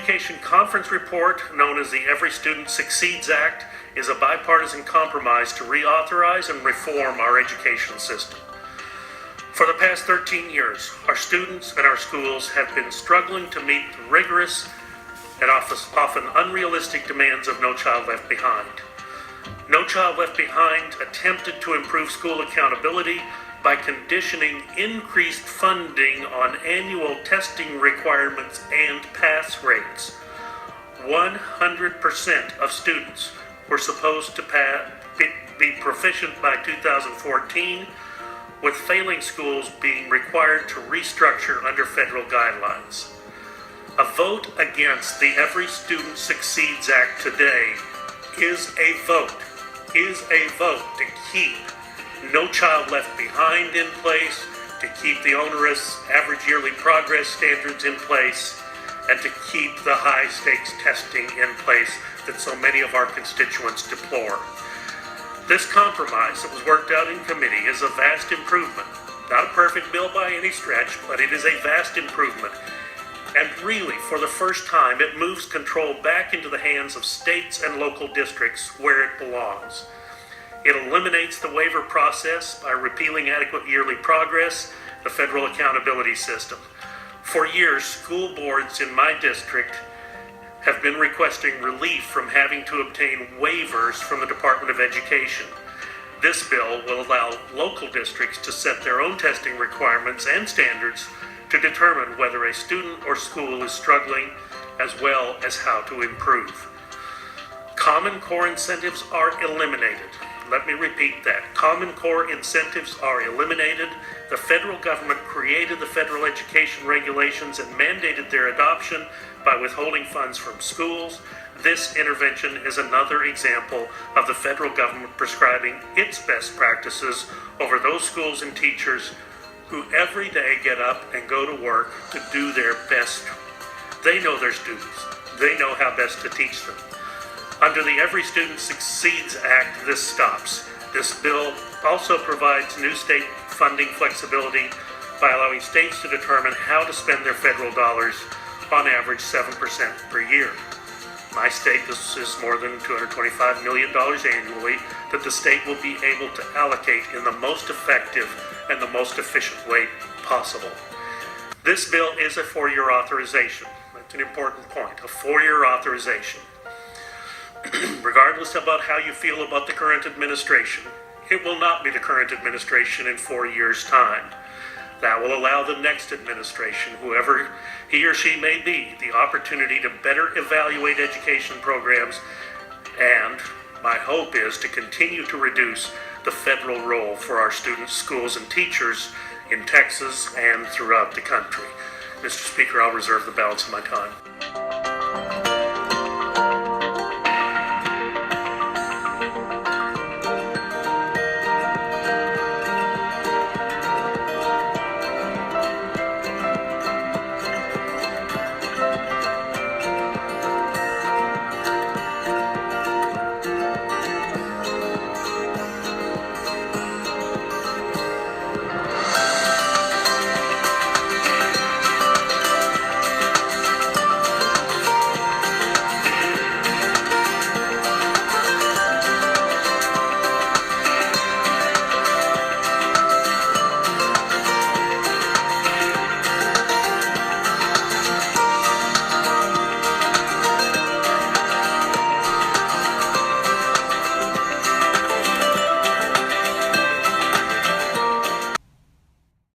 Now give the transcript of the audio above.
Education Conference Report, known as the Every Student Succeeds Act, is a bipartisan compromise to reauthorize and reform our education system. For the past 13 years, our students and our schools have been struggling to meet the rigorous and often unrealistic demands of No Child Left Behind. No Child Left Behind attempted to improve school accountability by conditioning increased funding on annual testing requirements and pass rates. 100% of students were supposed to be proficient by 2014, with failing schools being required to restructure under federal guidelines. A vote against the Every Student Succeeds Act today is a vote to keep No Child Left Behind in place, to keep the onerous average yearly progress standards in place, and to keep the high-stakes testing in place that so many of our constituents deplore. This compromise that was worked out in committee is a vast improvement. Not a perfect bill by any stretch, but it is a vast improvement. And really, for the first time, it moves control back into the hands of states and local districts where it belongs. It eliminates the waiver process by repealing adequate yearly progress, the federal accountability system. For years, school boards in my district have been requesting relief from having to obtain waivers from the Department of Education. This bill will allow local districts to set their own testing requirements and standards to determine whether a student or school is struggling, as well as how to improve. Common Core incentives are eliminated. Let me repeat that. Common Core incentives are eliminated. The federal government created the federal education regulations and mandated their adoption by withholding funds from schools. This intervention is another example of the federal government prescribing its best practices over those schools and teachers who every day get up and go to work to do their best. They know their students. They know how best to teach them. Under the Every Student Succeeds Act, this stops. This bill also provides new state funding flexibility by allowing states to determine how to spend their federal dollars, on average 7% per year. My state, this is more than $225 million annually that the state will be able to allocate in the most effective and the most efficient way possible. This bill is a 4-year authorization. That's an important point, a 4-year authorization. Regardless about how you feel about the current administration, it will not be the current administration in 4 years' time. That will allow the next administration, whoever he or she may be, the opportunity to better evaluate education programs, and my hope is to continue to reduce the federal role for our students, schools, and teachers in Texas and throughout the country. Mr. Speaker, I'll reserve the balance of my time.